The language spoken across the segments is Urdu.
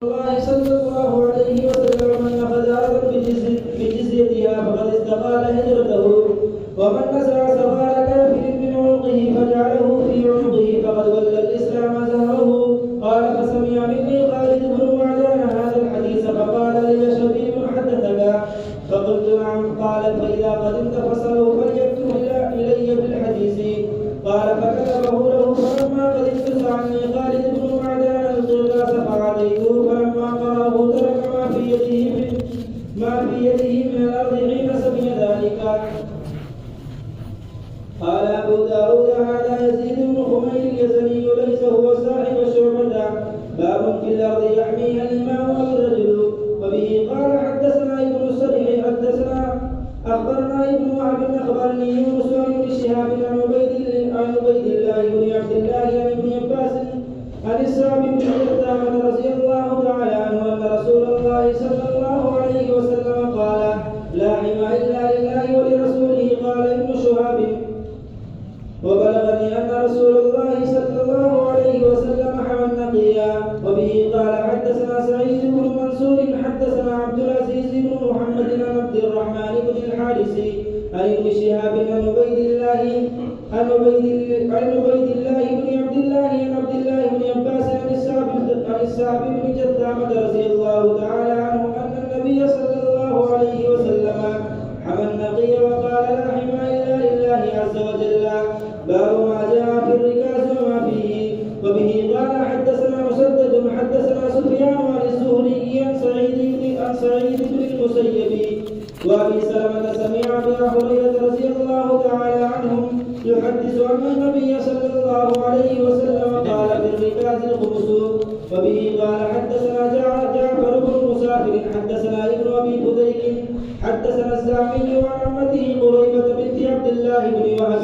الله صلى الله عليه وسلم من أخذ أرضا بجزيتها فقد استقال هجرته، ومن نزع سفار كافر من عنقه فجعله في عنقه فقد ولى الإسلام زهره. قال: فسمع مني خالد بن معدان هذا الحديث فقال لي: شبيب حدثك؟ فقلت: نعم. قال: فإذا قدمت فاسأله فليكتب إلي بالحديث. قال: فكتبه له. فلما قدمت سألني خالد بن معدان القرداس فأعطيته، فلما قرأه ترك ما في يده من الأرض حين سمع ذلك. قال أبو داود: هذا يزيد بن خمير اليزني ليس هو صاحب شعبة. باب في الأرض يحميها الإمام والرجل. وبه قال: حدثنا ابن الصريح أخبرنا ابن وهب أخبرني يونس عن ابن شهاب عن عبيد الله بن عبد الله عن ابن عباس عن الصعب بن جثامة رضي الله تعالى عنه أن رسول الله صلى الله عليه وسلم قال: لا حمى إلا لله ولرسوله. قال ابن شهاب: وبلغني أن رسول الله صلى الله عليه وسلم حمى النقيا. وبه قال: حدثنا سعيد بن منصور حدثنا عبد العزيز بن محمد عن عبد الرحمن بن الحارث عن ابن شهاب عن عبيد الله بن عبد الله بن عباس عن الصعب بن جثامة رضي الله تعالى عنه أن النبي صلى الله عليه وسلم حمى النقي وقال: لا حمى إلا لله عز وجل. باب ما جاء في الركاز وما فيه. وبه قال: حدثنا مسدد حدثنا سفيان عن الزهري عن سعيد بن المسيب وابي سلمة سمع ابا هريرة رضي الله تعالى عنهم يحدث أن النبي صلى الله عليه وسلم قال: في الركاز الخمس. وبه قال: حدثنا جعفر بن مسافر حدثنا ابن ابي فديك حدثنا الزعمي عن عمته قريبة بنت عبد الله بن وهب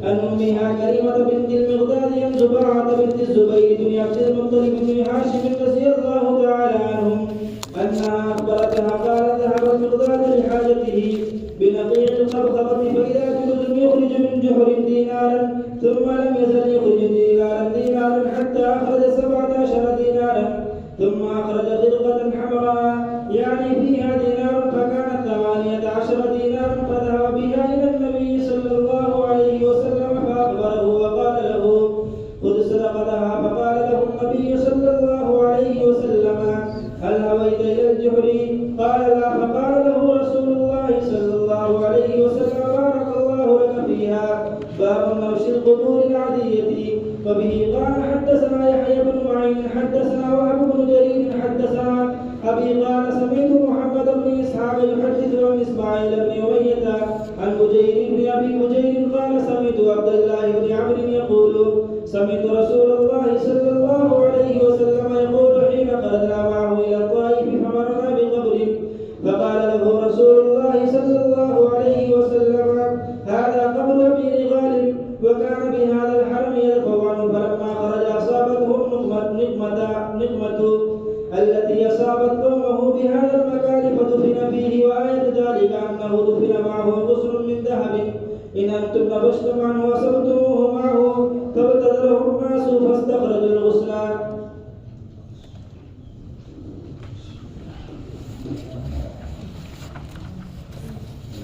عن امها كريمة بنت المقداد عن زباعة بنت الزبير بن عبد المطلب بن هاشم رضي الله تعالى عنهم أنها أخبرتها قال: ذهب المقداد لحاجته بنقيع الخبخبة فإذا جلد يخرج من جحر دينارا، ثم لم يزل يخرج دينارا حتى أخرج 17 دينارا، ثم أخرج خرقة حمراء يعني فيها دينار فكانت 18 دينارا، فذهب بها إلى النبي صلى الله عليه وسلم فأخبره وقال له: خذ صدقتها. فقال له النبي صلى الله عليه وسلم: هل هويت إلى الجحر؟ قال: لا. فقال له رسول الله صلى الله عليه وسلم: بارك الله لك فيها. باب نوش القبور العادية. وبه قال: حدثنا يحيى بن معين حدثنا وهب بن جرير حدثنا أبي قال: سمعت محمد بن إسحاق يحدث عن إسماعيل بن أمية عن بجير بن أبي بجير قال: سمعت عبد الله بن عمرو يقول: سمعت رسول الله صلى الله عليه وسلم يقول حين خرجنا معه إلى الطائف فمرنا بقبر، فقال له رسول الله صلى الله عليه وسلم: هذا قبر أبي غالب وكان بهذا الحرم يدفع عنه. فلما خرج أصابته النقمة التي أصابت قومه بهذا المكان فدفن فيه. وآية ذلك أنه دفن معه قصر من ذهب إن أنتم نبشتم عنه وصلتموه معه فابتدره الناس فاستخرجوا الغسل.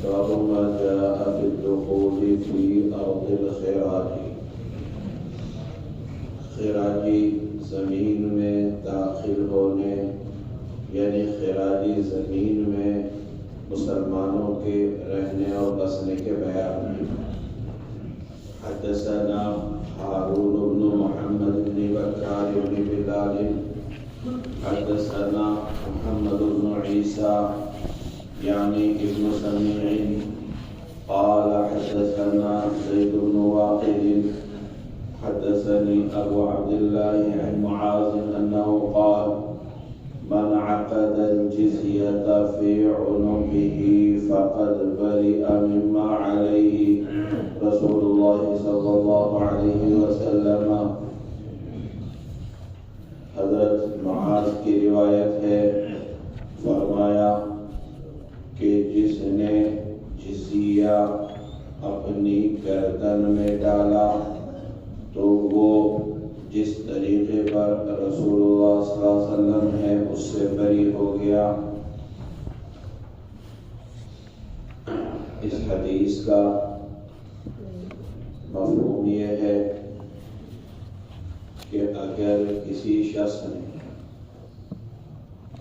باب ما جاء في الدخول في أرض الخراج. خراجی زمین میں داخل ہونے یعنی خراجی زمین میں مسلمانوں کے رہنے اور بسنے کے بیان میں. حدثنا هارون بن محمد بن بكار بن بلال حدثنا محمد بن عيسى يعني ابن سميع قال: حدثنا زيد بن واقد حدثني أبو عبد الله عن معاذ أنه قال: من عقد الجزية في عنقه فقد برئ مما عليه رسول الله صلى الله عليه وسلم. حضرت معاذ کی روایت ہے، فرمایا کہ جس نے جزیہ اپنی گردن میں ڈالا تو وہ جس طریقے پر رسول اللہ صلی اللہ علیہ وسلم ہے اس سے بری ہو گیا۔ اس حدیث کا مفہوم یہ ہے کہ اگر کسی شخص نے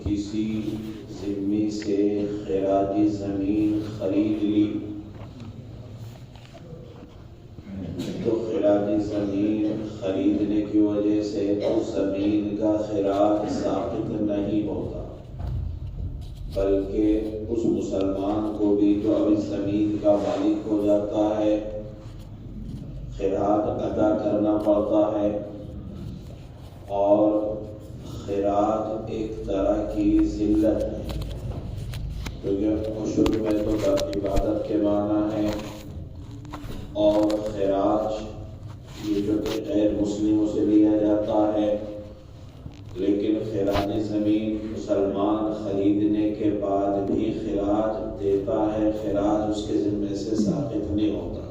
کسی ذمہ سے خراجی زمین خرید لی تو خراجی زمین خریدنے کی وجہ سے اس زمین کا خراج ثابت نہیں ہوتا، بلکہ اس مسلمان کو بھی جو اب اس زمین کا مالک ہو جاتا ہے خراج ادا کرنا پڑتا ہے، اور خراج ایک طرح کی ذلت ہے، کیونکہ عشر میں تو عبادت کے معنی ہے، اور خراج یہ جو کہ غیر مسلموں سے لیا جاتا ہے، لیکن خراج زمین مسلمان خریدنے کے بعد بھی خراج دیتا ہے، خراج اس کے ذمے سے ثابت نہیں ہوتا۔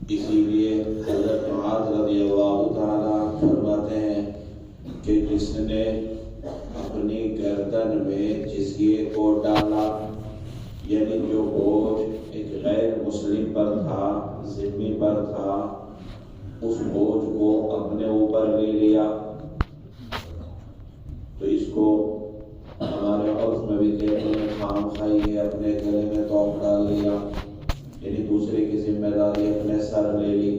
اسی لیے حضرت معاذ رضی اللہ تعالیٰ فرماتے ہیں کہ جس نے اپنی گردن میں جزیے کو ڈالا، یعنی جو بوجھ ایک غیر مسلم پر تھا، ذمہ پر تھا، اس بوجھ کو اپنے اوپر لے لیا، تو اس کو ہمارے عرف میں بھی کہتے ہیں خام خائی، اپنے گلے میں توپ ڈال لیا، یعنی دوسرے کی ذمہ داری اپنے سر لے لی،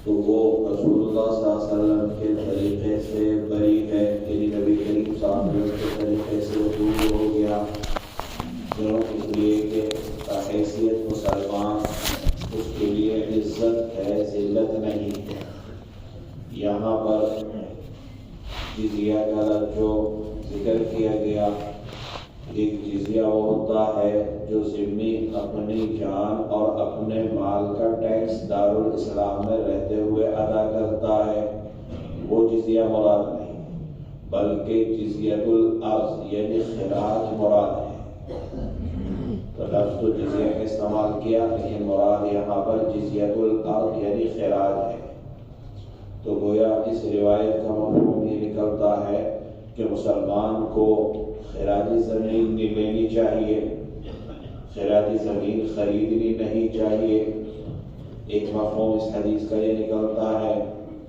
تو وہ رسول اللہ صلی اللہ علیہ وسلم کے طریقے سے بری ہے، یعنی نبی کریم صلی اللہ علیہ وسلم کے طریقے سے دور ہو گیا، کیوں؟ اس لیے کہ حیثیت مسلمان اس کے لیے عزت ہے، ذلت نہیں ہے۔ یہاں پر جزیہ کا جو ذکر کیا گیا، ایک جزیہ وہ ہوتا ہے جو ذمہ اپنی جان اور اپنے مال کا ٹیکس دارالاسلام میں رہتے ہوئے ادا کرتا ہے، وہ جزیہ مراد نہیں، بلکہ جزیۃ الارض یعنی خراج مراد ہے۔ تو لفظ تو جزیہ کا استعمال کیا، لیکن مراد یہاں پر جزیۃ الارض یعنی خراج ہے۔ تو گویا اس روایت کا مفہوم یہ نکلتا ہے کہ مسلمان کو خراجی زمین نہیں لینی چاہیے، خراجی زمین خریدنی نہیں چاہیے۔ ایک مفہوم اس حدیث کا یہ نکلتا ہے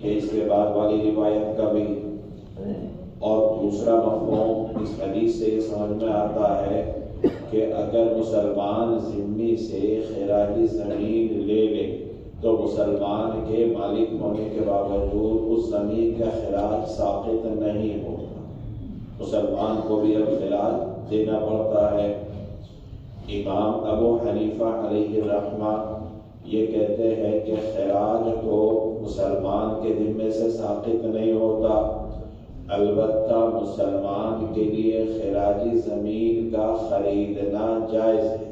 کہ اس کے بعد والی روایت کا بھی، اور دوسرا مفہوم اس حدیث سے یہ سمجھ میں آتا ہے کہ اگر مسلمان ذمہ سے خراجی زمین لے لے تو مسلمان کے مالک ہونے کے باوجود اس زمین کا خراج ساقط نہیں ہوتا، مسلمان کو بھی اب خراج دینا پڑتا ہے۔ امام ابو حنیفہ علیہ الرحمہ یہ کہتے ہیں کہ خراج تو مسلمان کے ذمے سے ساقط نہیں ہوتا، البتہ مسلمان کے لیے خراجی زمین کا خریدنا جائز ہے۔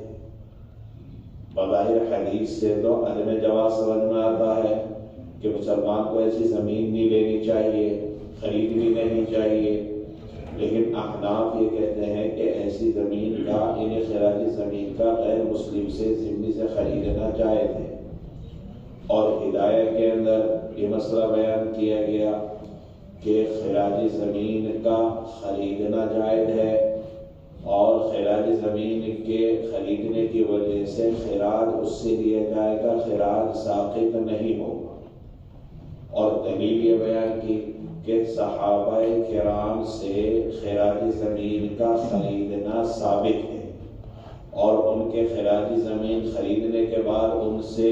بظاہر حدیث سے تو عدم جواز سمجھ میں آتا ہے کہ مسلمان کو ایسی زمین نہیں لینی چاہیے، خریدنی نہیں چاہیے، لیکن احناف یہ کہتے ہیں کہ ایسی زمین کا، یعنی خراجی زمین کا غیر مسلم سے ذمہ سے خریدنا جائز ہے۔ اور ہدایہ کے اندر یہ مسئلہ بیان کیا گیا کہ خراجی زمین کا خریدنا جائز ہے، اور خراج زمین کے خریدنے کی وجہ سے خراج اس سے لیا جائے گا، خراج ساقط نہیں ہوگا۔ اور دلیل یہ بیان کی کہ صحابہ کرام سے خراج زمین کا خریدنا ثابت ہے، اور ان کے خراج زمین خریدنے کے بعد ان سے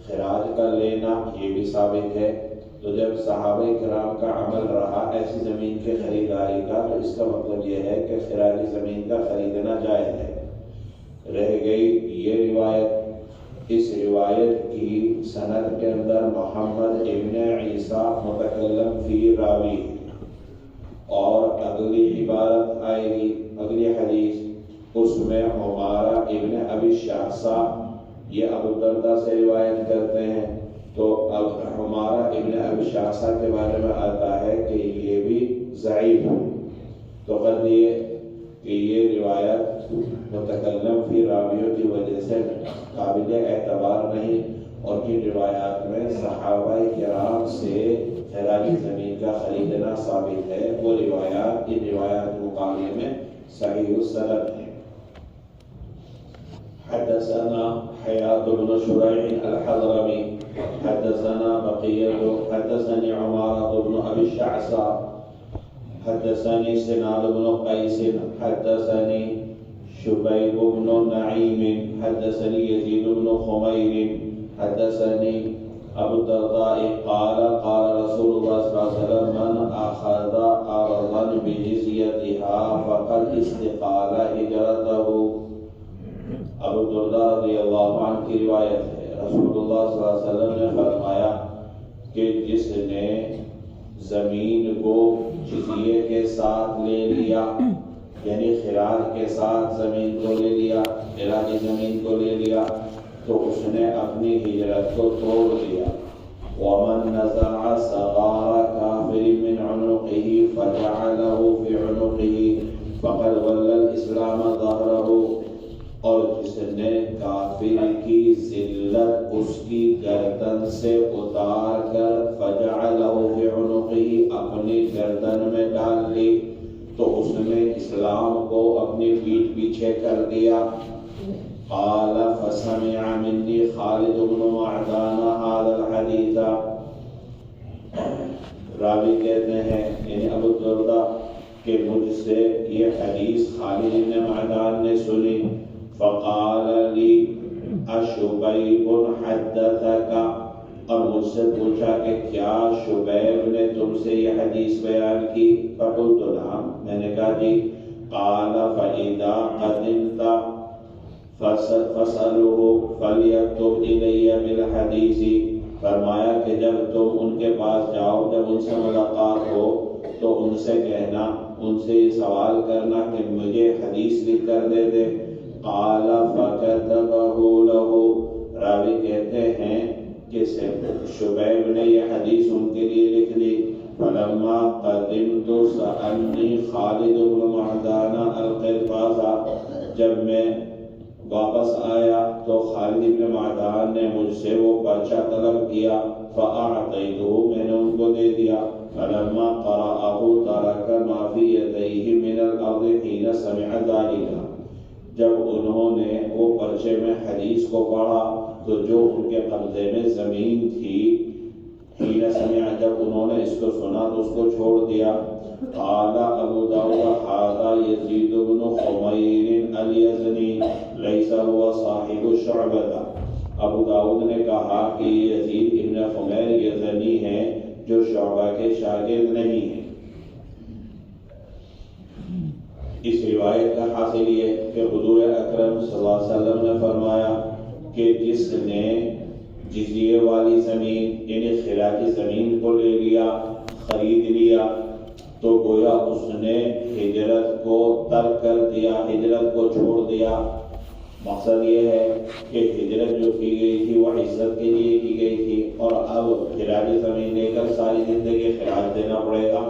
خراج کا لینا یہ بھی ثابت ہے۔ تو جب صحابہ کرام کا عمل رہا ایسی زمین کے خریداری کا، تو اس کا مطلب یہ ہے کہ خراج زمین کا خریدنا جائز ہے۔ رہ گئی یہ روایت، اس روایت کی سند کے اندر محمد ابن عیسیٰ متکلم فی راوی، اور اگلی عبارت آئے گی، اگلی حدیث، اس میں عمارہ ابن ابی شعثہ یہ ابو دردہ سے روایت کرتے ہیں، تو اب عمارہ ابن ابی شعثہ کے بارے میں آتا ہے کہ یہ بھی ضعیف ہے۔ تو قد یہ کہ یہ روایت متکلم فی راویوں کی وجہ سے قابل اعتبار نہیں، اور جن روایات میں صحابہ کرام سے خراجی زمین کا خریدنا ثابت ہے وہ روایات ان روایات مقابلے میں صحیح السند ہیں۔ حدثنا حياة بن شريح الحضرمي حدثنا بقية حدثني عمارة بن أبي الشعثاء حدثني سنان بن قيس حدثني شبيب بن نعيم حدثني يزيد بن خمير حدثني أبو الدرداء قال قال رسول الله صلى الله عليه وسلم من أخذ أرضا بجزيتها فقد استقال هجرته۔ ابو الدرداء رضی اللہ عنہ کی روایت ہے، رسول اللہ صلی اللہ علیہ وسلم نے فرمایا کہ جس نے زمین کو جزیے کے ساتھ لے لیا، یعنی خراج کے ساتھ زمین کو لے لیا، خراجی زمین کو لے لیا، تو اس نے اپنی ہجرت کو توڑ دیا۔ وَمَن نَزَعَ صَغَارَ كَافِرٍ مِّنْ عُنُقِهِ فَجَعَلَهُ فِي عُنُقِهِ فَقَدْ وَلَّى الْإِسْلَامَ ظَهْرَهُ، اور جس نے کافر کی ذلت اس کی گردن سے اتار کر فَجَعَلَهُ فِي عُنُقِهِ اپنی گردن میں ڈال لی تو اس نے اسلام کو اپنی پیٹھ پیچھے کر دیا۔ قال فسمع مني خالد بن معدان هذا الحديث، راوی کہتے ہیں یعنی ابو الدرداء کہ مجھ سے یہ حدیث خالد بن معدان نے سنی، فقال لي اشبیب حدثك، اور مجھ سے پوچھا کہ کیا شبیب نے تم سے یہ حدیث بیان کی؟ فقلت نعم، میں نے کہا جی۔ قال فإذا قدمت فَاسْأَلُهُ فَلْيَكْتُبْ إِلَيَّ بِالْحَدِيثِ، فرمایا کہ جب تم ان کے پاس جاؤ، جب ان سے ملاقات ہو تو ان سے کہنا، ان سے یہ سوال کرنا کہ مجھے حدیث لکھ کر دے دے۔ قال فَكَتَبَهُ لَهُ، راوی کہتے ہیں کہ شبیب نے یہ حدیث ان کے لیے لکھ دی۔ فَلَمَّا قَدِمْتُ سَأَلْنِي خالد بن معدان القرطاس، جب میں واپس آیا تو خالد بن معدان نے مجھ سے وہ پرچہ طلب کیا، فأعطيته، میں نے ان کو دے دیا۔ فلما قرأه ترك ما في يديه من الأرض حين سمع ذلك، جب انہوں نے وہ پرچے میں حدیث کو پڑھا تو جو ان کے قبضے میں زمین تھی، حين سمع، جب انہوں نے اس کو سنا تو اس کو چھوڑ دیا۔ قال ابو داؤد هذا يزيد بن خمير اليزني ليس هو صاحب الشعبة، ابو داؤد نے کہا کہ یزید ابن خمیر یزنی ہیں جو شعبہ کے شاگرد نہیں ہیں۔ اس روایت کا حاصل یہ کہ حضور اکرم صلی اللہ علیہ وسلم نے فرمایا کہ جس نے جزیے والی زمین یعنی خراجی زمین کو لے لیا، خرید لیا، تو گویا اس نے ہجرت کو ترک کر دیا، ہجرت کو چھوڑ دیا۔ مقصد یہ ہے کہ ہجرت جو کی گئی تھی وہ عزت کے لیے کی گئی تھی، اور اب خراجی زمین لے کر ساری زندگی خراج دینا پڑے گا۔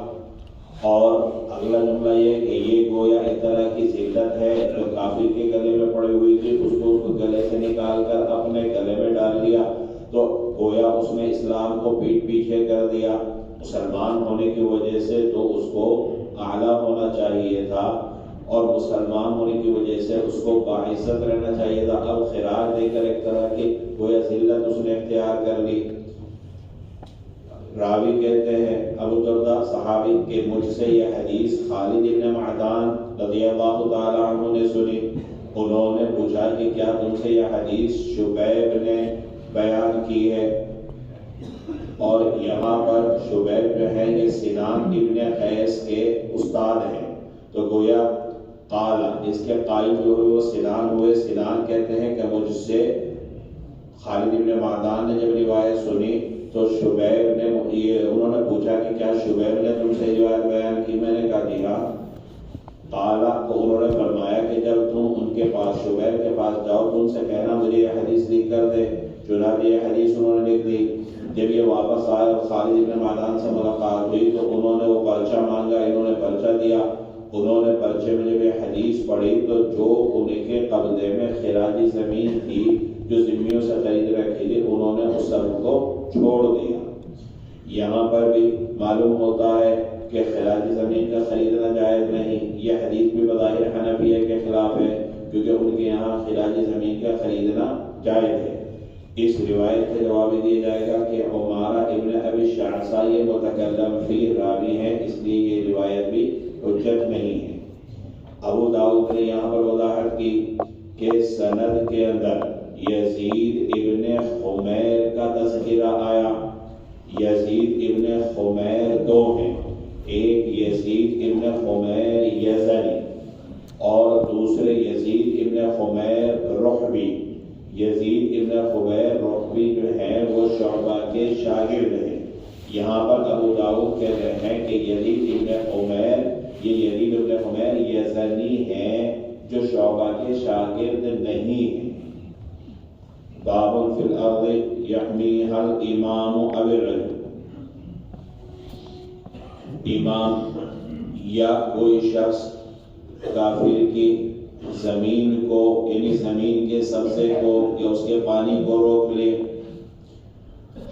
اور اگلا جملہ یہ کہ یہ گویا ایک طرح کی ذلت ہے جو کافر کے گلے میں پڑی ہوئی تھی، اس کو گلے سے نکال کر اپنے گلے میں ڈال لیا، تو گویا اس نے اسلام کو پیٹ پیچھے کر دیا۔ مسلمان ہونے کی وجہ سے تو اس کو اعلیٰ ہونا چاہیے تھا، اور مسلمان ہونے کی وجہ سے اس کو باعزت رہنا چاہیے تھا۔ اب خراج دے کر ایک طرح کی گویا ذلت اس نے اختیار کر لی۔ راوی کہتے ہیں ابو الدرداء صحابی کہ مجھ سے یہ حدیث خالد بن معدان رضی اللہ تعالی عنہ نے سنی۔ انہوں نے پوچھا کہ کیا تم سے یہ حدیث شبیب نے بیان کی ہے؟ اور یہاں پر شبیب جو ہے یہ سنان ابن قیس کے استاد ہیں، تو گویا قال، اس کے قائل جو ہوئے وہ سنان ہوئے۔ سنان کہتے ہیں کہ مجھ سے خالد ابن معدان نے جب روایت سنی تو شبیب نے انہوں نے پوچھا کہ کیا شبیب نے تم سے روایت بیان کی؟ میں نے کہا جی ہاں۔ قال، تو انہوں نے فرمایا کہ جب تم ان کے پاس شبیب کے پاس جاؤ تو ان سے کہنا مجھے یہ حدیث لکھ کر دے۔ چنانچہ یہ حدیث انہوں نے لکھ دی۔ جب یہ واپس آئے اور خالد بن معدان سے ملاقات ہوئی تو انہوں نے وہ پرچہ مانگا، انہوں نے پرچہ دیا۔ انہوں نے پرچے میں جب یہ حدیث پڑھی تو جو ان کے قبضے میں خراجی زمین تھی جو ذمیوں سے خرید رکھی تھی انہوں نے اس سبز کو چھوڑ دیا۔ یہاں پر بھی معلوم ہوتا ہے کہ خراج زمین کا خریدنا جائز نہیں۔ یہ حدیث بھی بظاہر حنفیہ کے خلاف ہے، کیونکہ ان کے یہاں خراج زمین کا خریدنا جائز ہے۔ اس روایت کا جواب دیا جائے گا کہ عمارہ ابن ابی شعثہ یہ متکلم فی راوی ہے، اس لیے یہ روایت بھی حجت نہیں ہے۔ ابو داؤد نے یہاں پر وضاحت کی کہ سند کے اندر یزید ابن خمیر کا تذکرہ آیا۔ یزید ابن خمیر دو ہیں، ایک یزید ابن خمیر یزنی اور دوسرے یزید ابن خمیر رحبی۔ یزید ابن خمیر رحبی جو ہیں وہ شعبہ کے شاگرد ہیں۔ یہاں پر ابو داؤد کہہ رہے ہیں کہ یزید ابن خمیر، یہ یزید ابن خمیر یزنی ہیں جو شعبہ کے شاگرد نہیں ہیں۔ باب فی الارض یحمیھا الامام او الرجل، امام یا کوئی شخص کافر کی زمین کو، یعنی زمین کے سبزے کو یا اس کے پانی کو روک لے۔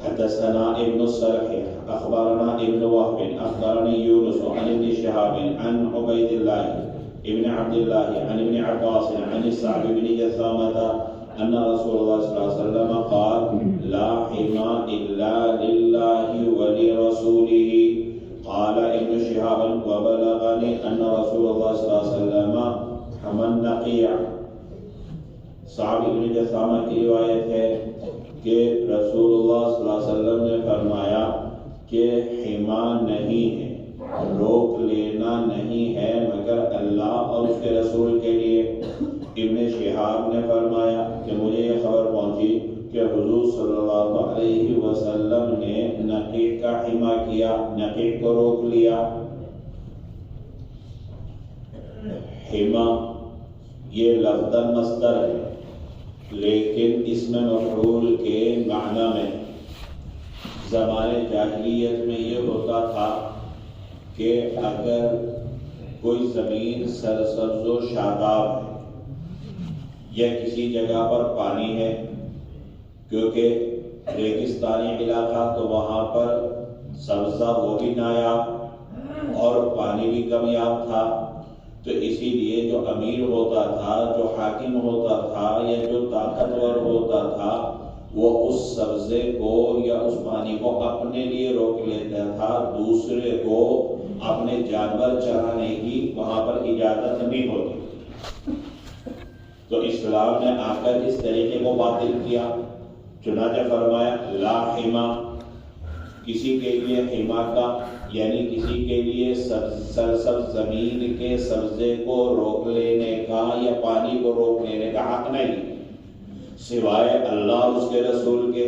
حدثنا ابن الصرح اخبرنا ابن وهب اخبرني يونس عن ابن شهاب عن عبيد الله ابن عبد الله عن ابن عباس عن الصعب بن جثامة ان رسول الله صلى الله عليه وسلم قال لا حمى الا لله ولرسوله۔ قال ابن شهاب وبلغني ان رسول الله صلى الله عليه وسلم حمى النقيع۔ صعب بن جثامہ کی روایت ہے کہ رسول اللہ صلی اللہ علیہ وسلم نے فرمایا کہ حما نہیں ہے، روک لینا نہیں ہے مگر اللہ اور اس کے رسول کے لیے۔ ابن شہاب نے فرمایا کہ مجھے یہ خبر پہنچی کہ حضور صلی اللہ علیہ وسلم نے نقیع کا حما کیا، نقیع کو روک لیا۔ حما یہ لفظ مصدر ہے، لیکن اس میں مفعول کے معنی میں زمانے جاہلیت میں یہ ہوتا تھا کہ اگر کوئی زمین سرسبز و شاداب ہے یا کسی جگہ پر پانی ہے، کیونکہ ریگستانی علاقہ تو وہاں پر سبزہ وہ بھی نایاب اور پانی بھی کم یاب تھا، تو اسی لیے جو امیر ہوتا تھا، جو حاکم ہوتا تھا یا جو طاقتور ہوتا تھا، وہ اس سبزے کو یا اس پانی کو اپنے لیے روک لیتا تھا، دوسرے کو اپنے جانور چرانے کی وہاں پر اجازت نہیں ہوتی۔ تو اسلام نے آ کر اس طریقے کو باطل کیا، چنانچہ فرمایا لا حما، کسی کے لیے حما کا یعنی کسی کے لیے سرسبز زمین کے سبزے کو روک لینے کا یا پانی کو روک لینے کا حق نہیں سوائے اللہ اور اس کے رسول کے۔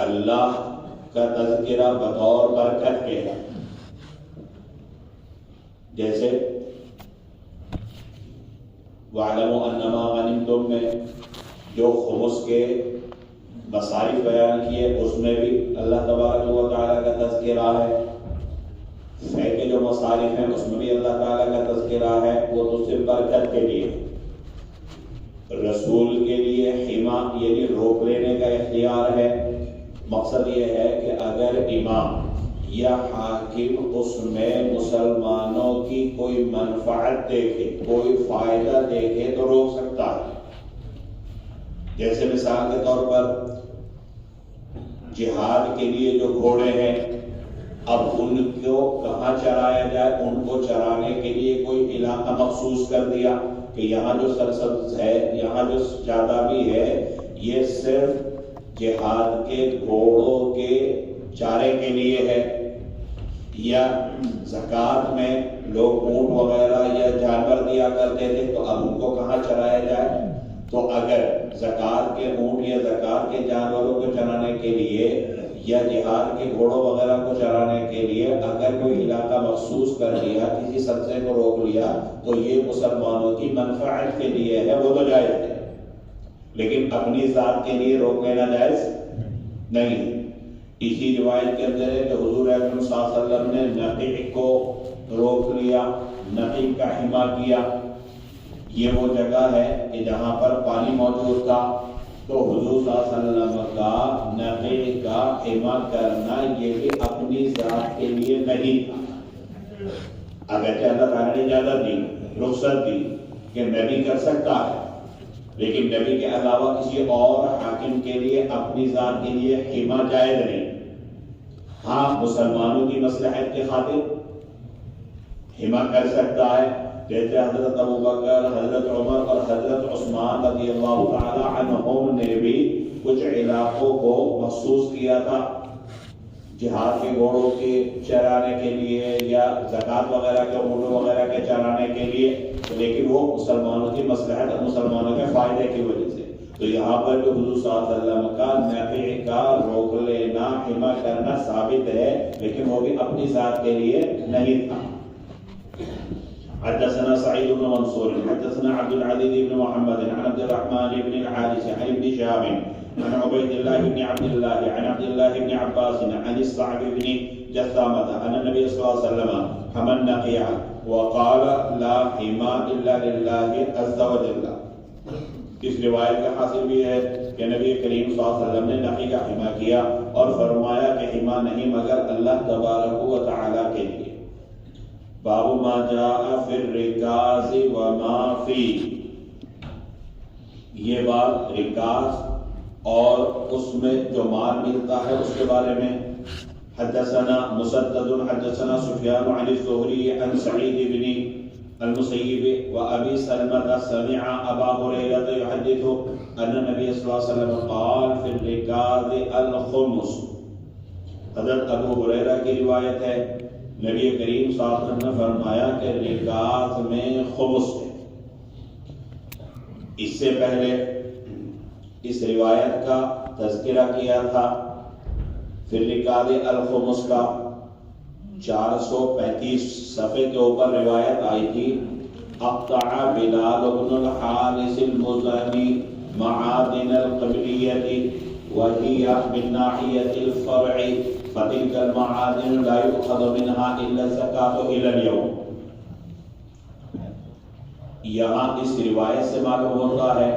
اللہ کا تذکرہ بطور برکت کے ہے، جیسے وَاعْلَمُوا أَنَّمَا غَنِمْتُم میں جو خمس کے مصارف بیان کیے اس میں بھی اللہ تبارک و تعالیٰ کا تذکرہ ہے، فے کے جو مصارف ہیں اس میں بھی اللہ تعالیٰ کا تذکرہ ہے، وہ تو صرف برکت کے لیے۔ رسول کے لیے حما یعنی روک لینے کا اختیار ہے۔ مقصد یہ ہے کہ اگر امام یا حاکم اس میں مسلمانوں کی کوئی منفعت دیکھے، کوئی فائدہ دیکھے تو روک سکتا ہے۔ جیسے مثال کے طور پر جہاد کے لیے جو گھوڑے ہیں، اب ان کو کہاں چرایا جائے، ان کو چرانے کے لیے کوئی علاقہ مخصوص کر دیا کہ یہاں جو سرسبز ہے، یہاں جو شادابی ہے، یہ صرف جہاد کے گھوڑوں کے چارے کے لیے ہے۔ یا زکوٰۃ میں لوگ اونٹ وغیرہ یا جانور دیا کرتے تھے، تو اب ان کو کہاں چرایا جائے؟ تو اگر زکوٰۃ کے اونٹ یا زکوٰۃ کے جانوروں کو چرانے کے لیے یا جہاد کے گھوڑوں وغیرہ کو چرانے کے لیے اگر کوئی علاقہ مخصوص کر دیا، کسی سبزے کو روک لیا، تو یہ مسلمانوں کی منفعت کے لیے ہے، وہ تو جائز ہے، لیکن اپنی ذات کے لیے روک لینا جائز نہیں۔ اسی روایت کے اندر ہے کہ حضور اکرم صلی اللہ علیہ وسلم نے نقیع کو روک لیا، نقیع کا حما کیا۔ یہ وہ جگہ ہے کہ جہاں پر پانی موجود تھا، تو حضور صلی اللہ علیہ وسلم کا نقی کا خیمہ کرنا یہ بھی اپنی ذات کے لیے نہیں تھا۔ اگرچہ اللہ تعالیٰ نے اجازت دی، رخصت دی کہ نبی کر سکتا ہے، لیکن نبی کے علاوہ کسی اور حاکم کے لیے اپنی ذات کے لیے خیمہ جائز نہیں۔ ہاں مسلمانوں کی مصلحت کی خاطر خیمہ کر سکتا ہے، جیسے حضرت ابوبکر، حضرت عمر اور حضرت عثمان رضی اللہ تعالی عنہم نے بھی کچھ علاقوں کو مخصوص کیا تھا جہاد کے گھوڑوں کے چرانے کے لیے یا زکوٰۃ وغیرہ کے اونٹوں وغیرہ کے چرانے کے لیے، لیکن وہ مسلمانوں کی مصلحت اور مسلمانوں کے فائدے کی وجہ سے۔ تو یہاں پر جو حضور صلی اللہ علیہ وسلم کا نفع کا روک لینا، حمایت کرنا ثابت ہے، لیکن وہ بھی اپنی ذات کے لیے نہیں تھا۔ حدثنا سعيد بن منصور حدثنا عبد العزيز بن محمد عن عبد الرحمن بن الحارث عن ابن شهاب عن عبيد الله بن عبد الله عن عبد الله بن عباس عن الصعب بن جثامة أن النبي صلى الله عليه وسلم حمى النقيع وقال لا حمى إلا لله عز وجل۔ اس روایت کا حاصل بھی ہے کہ نبی کریم صلی اللہ علیہ وسلم نے نقی کا حمى کیا اور فرمایا کہ حمى نہیں مگر اللہ تبارک و تعالی کے لیے۔ باب ما جاء فی الرکاز وما فی، یہ بات رکاز اور اس میں جو مال ملتا ہے اس کے بارے میں۔ حدثنا مسدد حدثنا سفیان عن الزہری عن سعید بن المسیب وابی سلمة سمع ابا ہریرہ یحدث ان النبی صلی اللہ علیہ وسلم قال فی الرکاز الخمس۔ حضرت ابو ہریرہ کی روایت ہے، نبی کریم صلی اللہ علیہ وسلم نے فرمایا کہ رکاز میں خمس ہے۔ اس سے پہلے اس روایت کا تذکرہ کیا تھا، پھر رکاز الخمس کا 435 صفحے کے اوپر روایت آئی تھی، اقطع بلال بن الحارث المزنی معادن القبلیۃ وهي من ناحية الفرع فتلك المعادن لا يؤخذ منها إلا الزكاة إلى اليوم۔ یہاں اس روایت سے معلوم ہوتا ہے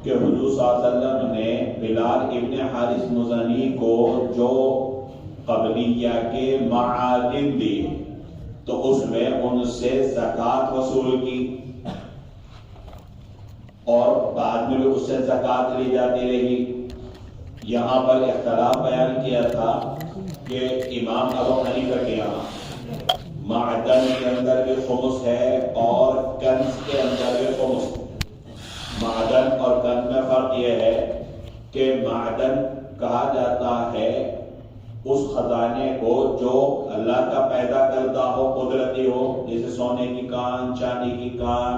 کہ حضور صلی اللہ علیہ وسلم نے بلال ابن حارث مزنی کو جو قبلیہ کے معادن دی تو اس میں ان سے زکوٰۃ وصول کی، اور بعد میں بھی اس سے زکوٰۃ لی جاتی رہی۔ یہاں پر اختلاف بیان کیا تھا کہ امام ابو حنیفہ کے یہاں معدن کے اندر بھی خمس ہے اور کنز کے اندر بھی خمس ہے۔ معدن اور کنز میں فرق یہ ہے کہ معدن کہا جاتا ہے اس خزانے کو جو اللہ کا پیدا کردہ ہو، قدرتی ہو، جیسے سونے کی کان، چاندی کی کان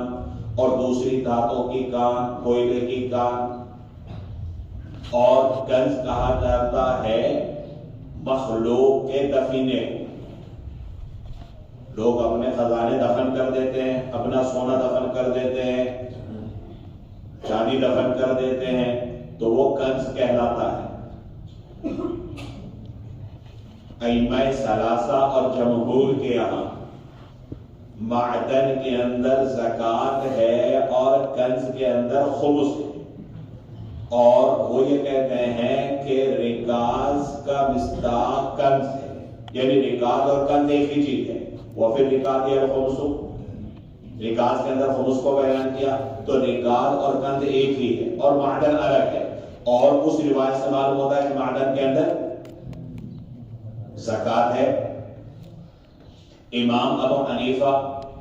اور دوسری دھاتوں کی کان، کوئلے کی کان۔ اور کنز کہا جاتا ہے مخلوق کے دفینے کو۔ لوگ اپنے خزانے دفن کر دیتے ہیں، اپنا سونا دفن کر دیتے ہیں، چاندی دفن کر دیتے ہیں، تو وہ کنز کہلاتا ہے۔ ائمہ ثلاثہ اور جمہور کے یہاں معدن کے اندر زکوٰۃ ہے اور کنز کے اندر خمس ہے، اور وہ یہ کہتے ہیں کہ رکاز کا مصداق کنز ہے، یعنی رکاز اور کنز ایک ہی چیز ہے۔ وہ پھر رکاز یا خمس، رکاز کے اندر خمس کو بیان کیا تو رکاز اور کنز ایک ہی ہے اور معدن الگ ہے۔ اور اس روایت سے معلوم ہوتا ہے کہ معدن کے اندر زکوٰۃ ہے۔ امام ابو حنیفہ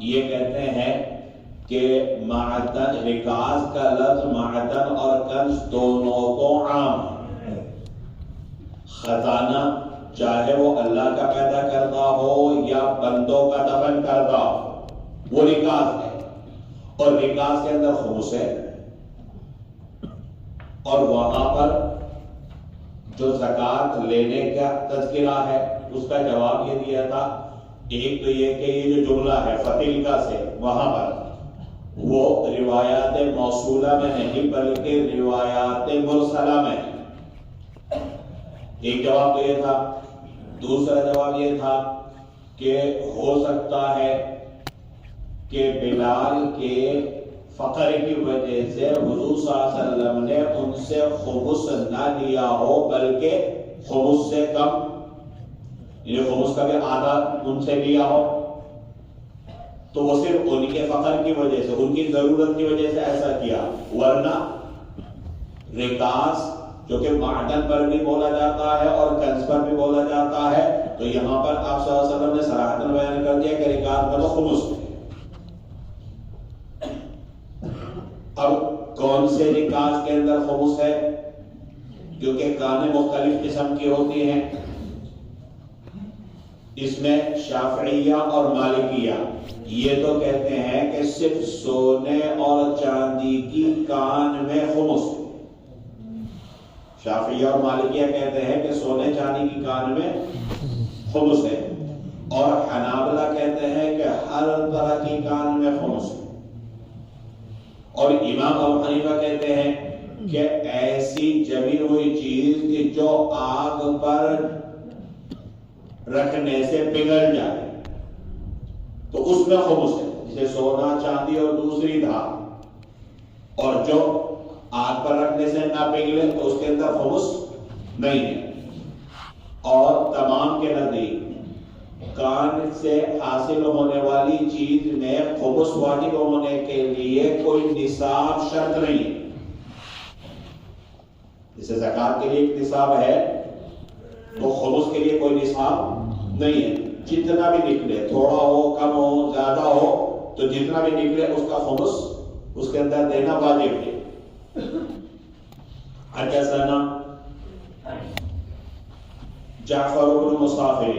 یہ کہتے ہیں کہ معدن، رکاز کا لفظ معدن اور کنز دونوں کو عام ہے۔ خزانہ چاہے وہ اللہ کا پیدا کردہ ہو یا بندوں کا دفن کردہ ہو، وہ رکاز ہے، اور رکاز کے اندر خمس ہے۔ اور وہاں پر جو زکوٰۃ لینے کا تذکرہ ہے اس کا جواب یہ دیا تھا، ایک تو یہ کہ یہ جو جملہ ہے فتیلکا سے، وہاں پر وہ روایات موصولہ میں نہیں بلکہ روایات مرسلہ میں ہے۔ ایک جواب تو یہ تھا۔ دوسرا جواب یہ تھا کہ ہو سکتا ہے کہ بلال کے فقر کی وجہ سے حضور صلی اللہ علیہ وسلم نے ان سے خمس نہ لیا ہو بلکہ خمس سے کم، یہ خمس کا بھی آدھا ان سے لیا ہو، تو وہ صرف ان کے فقر کی وجہ سے، ان کی ضرورت کی وجہ سے ایسا کیا، ورنہ رکاز جو کہ معدن پر بھی بولا جاتا ہے اور کنز پر بھی بولا جاتا ہے، تو یہاں پر آپ صلی اللہ علیہ وسلم نے صراحتاً بیان کر دیا کہ رکاز کا تو خمس ہے۔ اب کون سے رکاز کے اندر خمس ہے؟ جو کہ کانیں مختلف قسم کی ہوتی ہیں، اس میں شافعیہ اور مالکیہ یہ تو کہتے ہیں کہ صرف سونے اور چاندی کی کان میں خمس ہے۔ شافعیہ اور مالکیہ کہتے ہیں کہ سونے چاندی کی کان میں خمس ہے، اور حنابلہ کہتے ہیں کہ ہر طرح کی کان میں خمس ہے، اور امام ابو حنیفہ کہتے ہیں کہ ایسی جمی ہوئی چیز کہ جو آگ پر رکھنے سے پگھل جائے تو اس میں خمس ہے، جیسے سونا چاندی اور دوسری دھات، اور جو آگ پر رکھنے سے نہ پگھلے تو اس کے اندر خمس نہیں ہے۔ اور تمام کے نزدیک کان سے حاصل ہونے والی چیز میں خمس واجب ہونے کے لیے کوئی نصاب شرط نہیں ہے۔ جیسے زکوٰۃ کے لیے ایک نصاب ہے تو خمس کے لیے کوئی نصاب نہیں ہے، جتنا بھی نکلے، تھوڑا ہو کم ہو زیادہ ہو، تو جتنا بھی نکلے اس کا خمس اس کے اندر دینا واجب ہے۔ حدثنا جعفر بن مصافر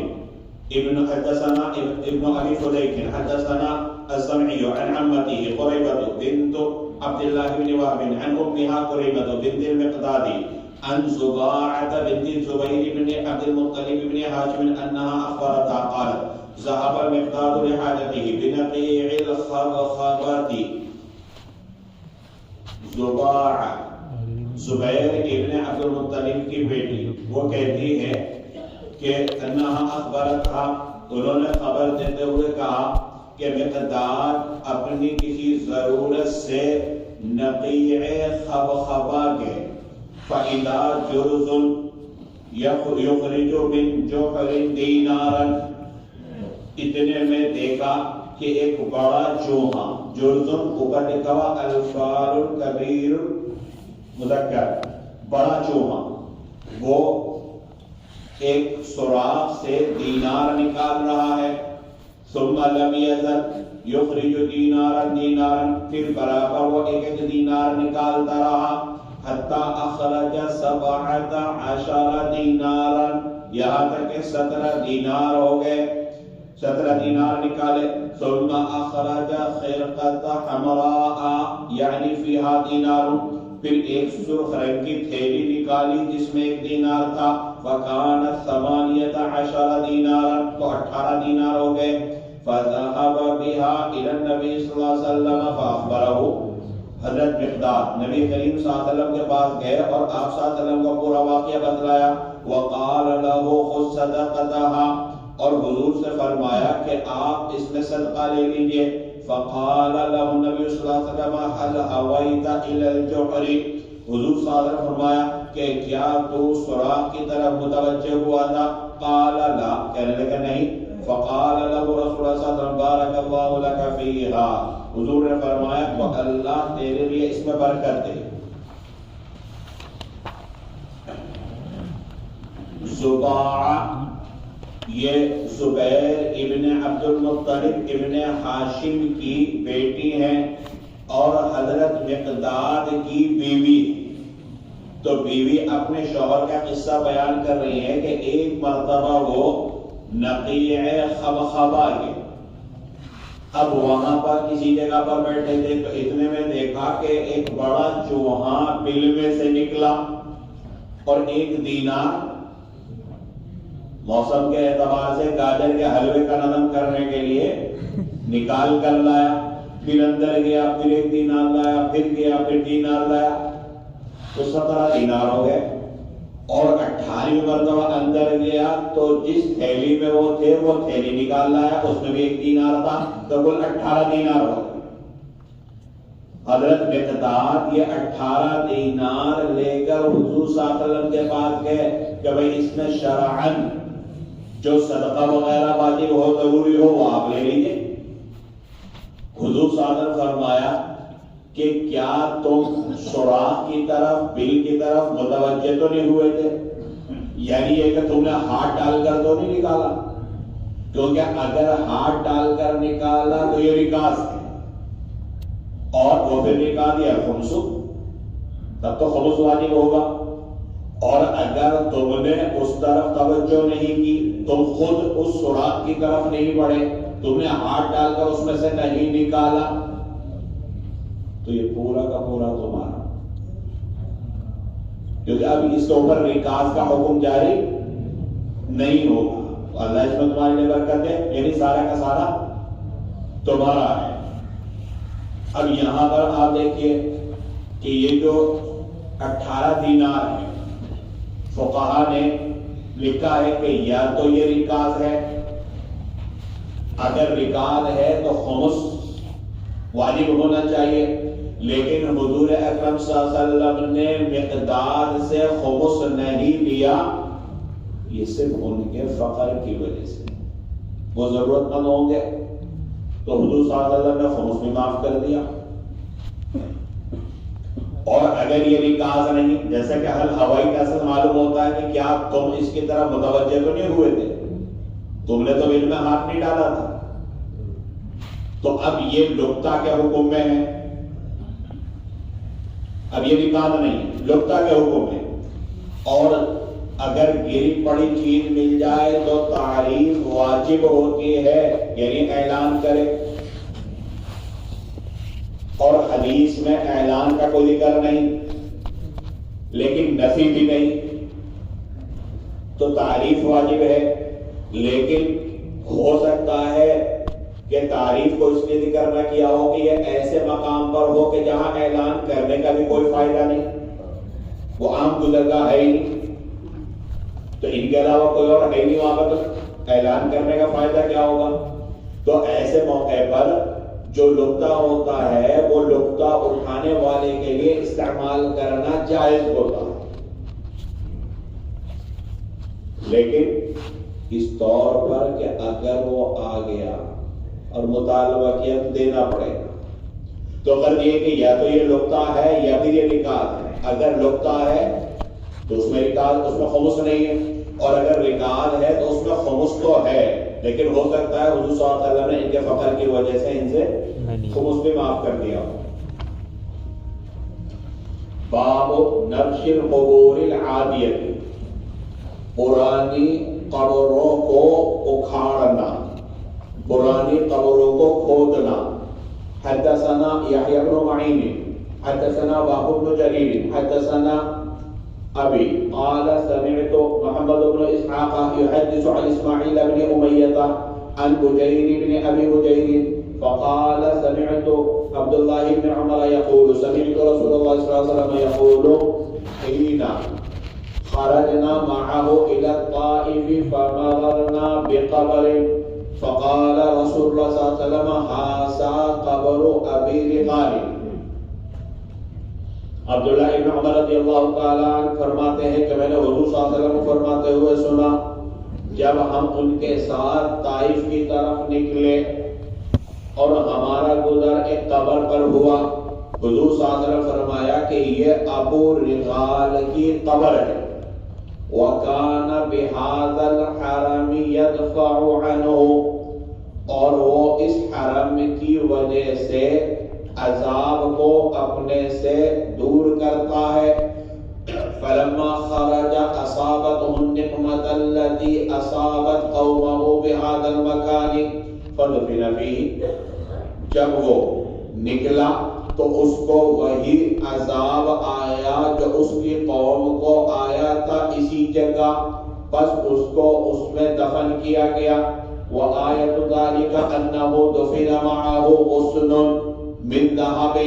حدثنا ابن ابي فديك حدثنا الزمعي عن عمته قريبة بنت عبد الله بن وهب عن امها قريبة بنت المقداد عن زباعة بنت الزبير بن عبد المطلب بن هاشم انها اخبرتها قالت ذهب المقداد لحاجته بنقيع الخبخبات زبیر ابن عبد المطلب کی بیٹی وہ کہتی ہے کہ انہا اخبرتھا، انہوں نے خبر دیتے ہوئے کہا کہ مقداد اپنی کسی ضرورت سے نقیع خبخبا کے فَإِذَا جُرْزٌ يُخْرِجُ مِنْ جُحْرٍ دِينَارًا، اتنے میں دیکھا کہ ایک بڑا چوہا، جرزن اوپر لکھا ہوا الفار کبیر مذکر، بڑا چوہا، وہ ایک سوراخ سے دینار نکال رہا ہے۔ ثم لم یزل یخرج دینارا دینارا، پھر برابر وہ ایک ایک دینار نکالتا رہا، حتی اخرج 17 دینارا، یہاں تک کہ 17 دینار ہو گئے، 17 دینار نکالے۔ ثم اخرج خرقۃ حمراء یعنی فیہا دینار، پھر ایک سرخ رنگ کی تھیلی نکالی جس میں ایک دینار تھا، فکانت 18 دینارا، تو 18 دینار ہو گئے۔ فذهب بها الى النبي صلی اللہ علیہ وسلم فاخبره، حضرت مقداد نبی کریم صلی اللہ علیہ وسلم کے پاس گئے اور آپ صلی اللہ علیہ وسلم کو پورا واقعہ بتلایا۔ وقال له خذ صدقتها، اور حضور سے فرمایا کہ آپ اس میں صدقہ لے لیجئے۔ فقال له النبي صلی اللہ علیہ وسلم هل هويت الى الجحر، حضور صلی اللہ علیہ وسلم فرمایا کہ کیا تو سوراخ کی طرف متوجہ ہوا تھا؟ قال لا، کہنے لگا نہیں۔ فقال له رسول اللہ صلی اللہ علیہ وسلم بارک اللہ لک فیہا، حضور نے فرمایا تو اللہ تیرے لیے اس میں برکت دے۔ زباع، یہ زبیر ابن عبد المطلب ابن ہاشم کی بیٹی ہیں اور حضرت مقداد کی بیوی، تو بیوی اپنے شوہر کا قصہ بیان کر رہی ہے کہ ایک مرتبہ وہ نقیع خبخبا کے، اب وہاں پر کسی جگہ پر بیٹھے تھے تو اتنے میں دیکھا کہ ایک بڑا چوہا بل میں سے نکلا اور ایک دینار موسم کے اعتبار سے گاجر کے حلوے کا نظم کرنے کے لیے نکال کر لایا، پھر اندر گیا، پھر ایک دینار لایا، پھر گیا، پھر دینار لایا، تو 17 دینار ہو گئے۔ اور 18ویں مرتبہ اندر گیا تو جس تھیلی میں وہ تھے وہ تھیلی نکال لایا، اس میں بھی ایک دینار تھا، تو کل 18 دینار ہو گئے۔ حضرت مقداد یہ 18 دینار لے کر حضور صلی اللہ علیہ وسلم کے پاس گئے کہ بھئی اس میں شرعاً جو صدقہ وغیرہ واجب ہو ضروری ہو وہ آپ لے لیجیے. حضور صلی اللہ علیہ وسلم فرمایا کہ کیا تم سوراخ کی طرف بل کی طرف متوجہ تو نہیں ہوئے تھے؟ یعنی یہ کہ تم نے ہاتھ ڈال کر تو نہیں نکالا، کیونکہ اگر ہاتھ ڈال کر نکالا تو یہ رکاز ہے اور وہ پھر نکال دیا خمس، تب تو خمس واجب ہوگا. اور اگر تم نے اس طرف توجہ نہیں کی، تم خود اس سوراخ کی طرف نہیں بڑھے، تم نے ہاتھ ڈال کر اس میں سے نہیں نکالا، تو یہ پورا کا پورا تمہارا، کیونکہ اب اس کے اوپر رکاز کا حکم جاری نہیں ہوگا. اللہ اس میں تمہاری برکت ہے، یعنی سارا کا سارا تمہارا ہے. اب یہاں پر آپ دیکھیے کہ یہ جو 18 دینار ہے، فقہا نے لکھا ہے کہ یا تو یہ رکاز ہے، اگر رکاز ہے تو خمس واجب ہونا چاہیے، لیکن حضور اکرم صلی اللہ علیہ وسلم نے مقداد سے خمس نہیں لیا، یہ صرف ان کے فقر کی وجہ سے. وہ ضرورت مند ہوں گے تو حضور صلی اللہ علیہ وسلم نے خمس بھی معاف کر دیا. اور اگر یہ رکاز نہیں، جیسا کہ حل ہوائی کا اصل معلوم ہوتا ہے کہ کیا تم اس کی طرف متوجہ تو نہیں ہوئے تھے، تم نے تو بل میں ہاتھ نہیں ڈالا تھا، تو اب یہ لقطہ کے حکم میں ہے، اب یہ رکاز نہیں لقطہ کے حکم میں. اور اگر گری پڑی چیز مل جائے تو تعریف واجب ہوتی ہے، یعنی اعلان کرے. اور حدیث میں اعلان کا کوئی ذکر نہیں لیکن نفی بھی نہیں، تو تعریف واجب ہے. لیکن ہو سکتا ہے کہ تعریف کو اس لیے ذکر نہ کیا ہو کہ یہ ایسے مقام پر ہو کہ جہاں اعلان کرنے کا بھی کوئی فائدہ نہیں، وہ عام گزرگاہ ہے ہی نہیں، تو ان کے علاوہ کوئی اور ہے نہیں وہاں پر، تو اعلان کرنے کا فائدہ کیا ہوگا. تو ایسے موقع پر جو لقطہ ہوتا ہے وہ لقطہ اٹھانے والے کے لیے استعمال کرنا جائز ہوتا ہے، لیکن اس طور پر کہ اگر وہ آ گیا اور مطالبہ کیا تو دینا پڑے گا. تو اگر یہ کہ یا تو یہ لقطہ ہے یا پھر یہ رکاز ہے. اگر لقطہ ہے تو اس میں رکاز، اس میں خمس نہیں ہے، اور اگر رکاز ہے تو اس میں خمس تو ہے، لیکن ہو سکتا ہے حضور صلی اللہ علیہ وسلم نے ان کے فقر کی وجہ سے ان سے خمس بھی معاف کر دیا. باب نبش القبور العادیہ، پرانی قبروں کو اکھاڑنا، پرانی قبروں کو کھودنا. حدثنا یحییٰ بن معین حدثنا وهب بن جرير حدثنا ابي قال سمعت محمد بن اسحاق يحدث عن اسماعيل بن امية عن بجير بن ابي بجير فقال سمعت عبد الله بن عمر يقول سمعت رسول الله صلى الله عليه وسلم يقول حين خرجنا معه الى الطائف فمررنا بقبر فقال رسول الله صلى الله عليه وسلم هذا قبر ابي رغال. عبداللہ ابن عمر رضی اللہ تعالیٰ عنہ فرماتے ہیں کہ میں نے حضور صلی اللہ علیہ وسلم کو فرماتے ہوئے سنا جب ہم ان کے ساتھ طائف کی طرف نکلے اور ہمارا گزر ایک قبر پر ہوا، حضور صلی اللہ علیہ وسلم فرمایا کہ یہ ابو رغال کی قبر ہے. وَكَانَ بِهَذَا الْحَرَمِ يَدْفَعُ عَنْهُ، اور وہ اس حرم کی وجہ سے عذاب کو اپنے سے دور کرتا ہے. فلما خرج اصابته النقمة التي اصابت قومه بهذا المكان فدفن فيه، جب وہ نکلا تو اس کو وہی عذاب آیا جو اس کی قوم کو آیا تھا اسی جگہ، بس اس کو اس میں دفن کیا گیا. وآیت ذلك انه دفن معه غصن من ذهب،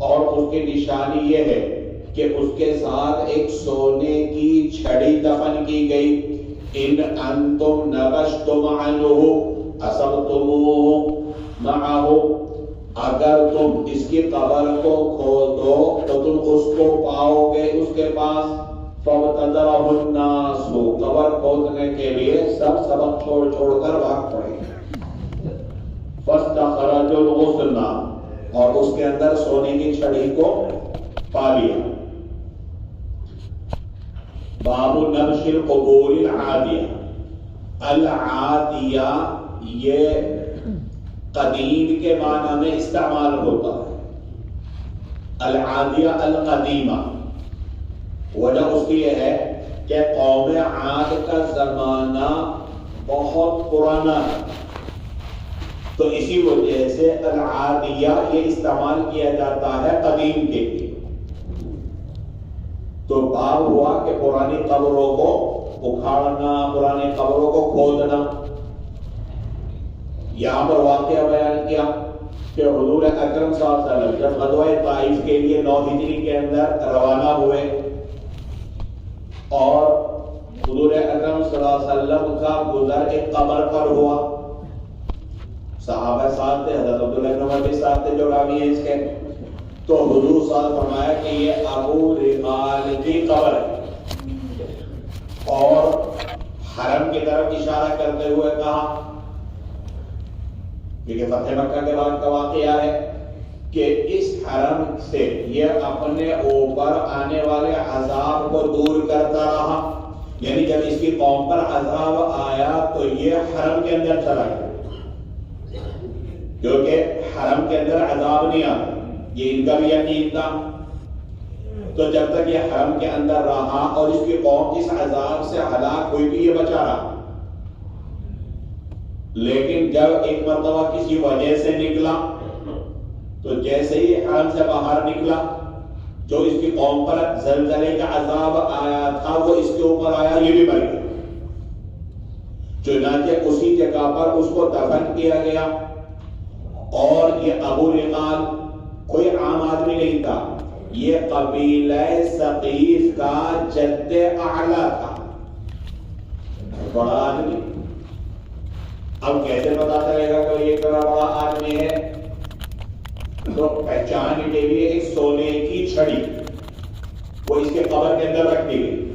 اور اس کی نشانی یہ ہے کہ اس کے ساتھ ایک سونے کی چھڑی دفن کی گئی. ان انتم نبشتم عنه اصبتموه معه، اگر تم اس کی قبر کو کھودو تو تم اس کو پاؤ گے اس کے پاس. فَوَتَدَرَهُ النَّاسُ قبر کھودنے کے لیے سب سبق چھوڑ کر بھاگ پڑے. فَاسْتَخْرَجُ الْغُصْنَ اور اس کے اندر سونے کی چھڑی کو پا لیا. باب نبش القبور العادیہ. العادیہ یہ قدیم کے معنی میں استعمال ہوتا ہے. العادیہ القدیمہ. وجہ اس کی یہ ہے کہ قوم عاد کا زمانہ بہت پرانا ہے، تو اسی وجہ سے العادیہ یہ استعمال کیا جاتا ہے قدیم کے لیے. تو باب ہوا کہ پرانی قبروں کو اکھاڑنا، پرانی قبروں کو کھودنا. یہاں پر واقعہ بیان کیا کہ حضور اکرم صلی اللہ علیہ وسلم جب غزوہ طائف کے لیے 9 ہجری کے اندر روانہ ہوئے اور حضور اکرم صلی اللہ علیہ وسلم کا گزر ایک قبر پر ہوا. صحابہ ساتھ تھے، حضرت عبداللہ بن عمر بھی ساتھ تھے جو راوی ہیں اس کے. تو حضور صلی اللہ علیہ وسلم فرمایا کہ یہ ابو رمال کی قبر ہے، اور حرم کی طرف اشارہ کرتے ہوئے کہا، کیونکہ فتح مکہ کے بعد کا واقعہ ہے کہ اس حرم سے یہ اپنے اوپر آنے والے عذاب کو دور کرتا رہا. یعنی جب اس کی قوم پر عذاب آیا تو یہ حرم کے اندر چلا گیا، کیونکہ حرم کے اندر عذاب نہیں آتا، یہ ان کا بھی یقین تھا. تو جب تک یہ حرم کے اندر رہا اور اس کی قوم اس عذاب سے ہلاک ہوئی بھی یہ بچا رہا. لیکن جب ایک مرتبہ کسی وجہ سے نکلا تو جیسے ہی حرم سے باہر نکلا، جو اس کی قوم پر زلزلے کا عذاب آیا تھا وہ اس کے اوپر آیا، یہ بھی مر گیا. چنانچہ اسی جگہ پر اس کو دفن کیا گیا. اور یہ ابو رمال کوئی عام آدمی نہیں تھا، یہ قبیلہ ثقیف کا جد اعلیٰ تھا، بڑا آدمی. اب کیسے پتا چلے گا کہ یہ بڑا آدمی ہے؟ تو پہچان کے لیے ایک سونے کی چھڑی وہ اس کے قبر کے اندر رکھ دی گئی،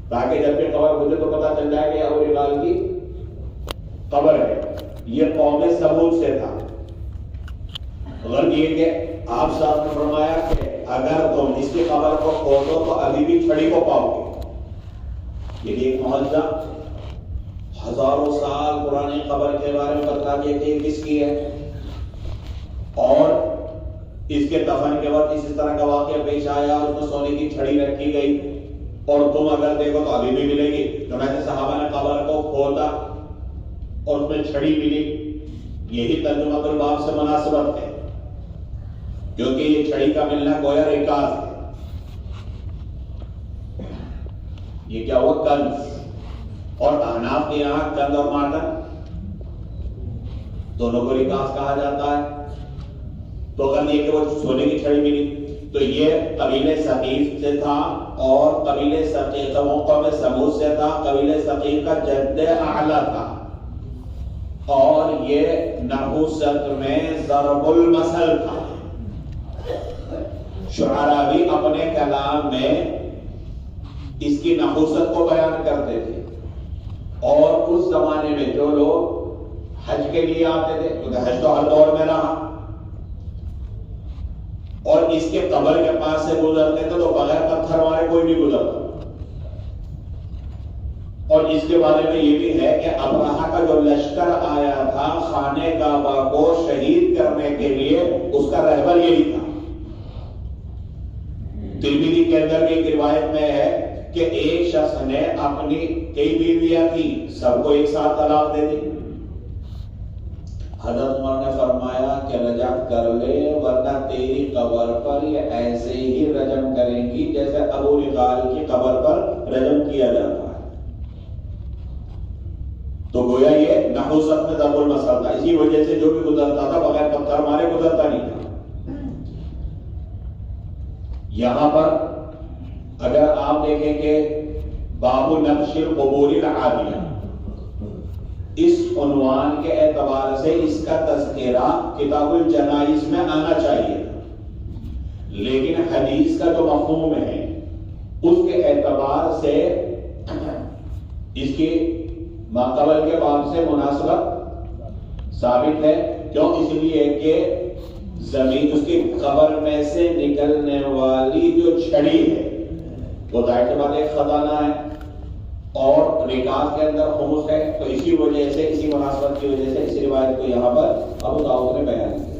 تاکہ جب بھی قبر گزرے تو پتا چل جائے کہ ابو رمال کی قبر ہے. یہ قوم ثمود سے تھا. غرض یہ کہ آپ صاحب نے فرمایا کہ اگر تم اس کی قبر کو کھودو تو ابھی بھی چھڑی کو پاؤ گے. یہ ایک معجزہ، ہزاروں سال پرانی قبر کے بارے میں بتا دیا کہ یہ کس کی ہے. اور اس کے دفن کے وقت اس طرح کا واقعہ پیش آیا، اس میں سونے کی چھڑی رکھی گئی، اور تم اگر دیکھو تو ابھی بھی ملے گی. چنانچہ صحابہ نے قبر کو کھودا اور اس میں چھڑی ملی. یہی ترجمہ الباب سے مناسبت ہے، کیونکہ یہ چھڑی کا ملنا گویا ریکاز ہے. یہ کیا ہوا؟ کنز. اور احناف کے یہاں کنز اور معدن دونوں کو ریکاز کہا جاتا ہے. تو اگر یہ کہ وہ سونے کی چھڑی ملی تو یہ قبیلہ ثقیف سے تھا، اور قبیلہ ثقیف قوم ثمود سے تھا. قبیلہ ثقیف کا جد اعلیٰ تھا، اور یہ نحوست میں ضرب المثل تھا. شعراء بھی اپنے کلام میں اس کی نحوست کو بیان کرتے تھے. اور اس زمانے میں جو لوگ حج کے لیے آتے تھے، کیونکہ حج تو ہر دور میں رہا، اور اس کے قبر کے پاس سے گزرتے تھے تو بغیر پتھر مارے کوئی نہیں گزرتا. اور اس کے بارے میں یہ بھی ہے کہ ابرہہ کا جو لشکر آیا تھا خانہ کعبہ کو شہید کرنے کے لیے، اس کا رہبر یہی تھا. ترمذی کے اندر بھی ایک روایت میں ہے کہ ایک شخص نے اپنی کئی بیویاں تھی، سب کو ایک ساتھ طلاق دے دی. حضرت عمر نے فرمایا کہ رجم کر لے، ورنہ تیری قبر پر یہ ایسے ہی رجم کریں گی جیسے ابو رمال کی قبر پر رجم کیا جاتا ہے. تو گویا یہ نحوست میں ضرب المثل تھا. اسی وجہ سے جو بھی گزرتا تھا بغیر پتھر مارے گزرتا نہیں تھا. یہاں پر اگر آپ دیکھیں کہ باب نبش القبور العادیہ، اس عنوان کے اعتبار سے اس کا تذکرہ کتاب الجنائز میں آنا چاہیے، لیکن حدیث کا جو مفہوم ہے اس کے اعتبار سے اس کی ماقبل کے باب سے مناسبت ثابت ہے۔ کیوں؟ اس لیے کہ زمین اس کی قبر میں سے نکلنے والی جو چھڑی ہے وہ ظاہر سی بات ایک خزانہ ہے اور رکاز کے اندر خمس ہے، تو اسی وجہ سے اسی مناسبت کی وجہ سے اس روایت کو یہاں پر ابو داؤد نے بیان کیا۔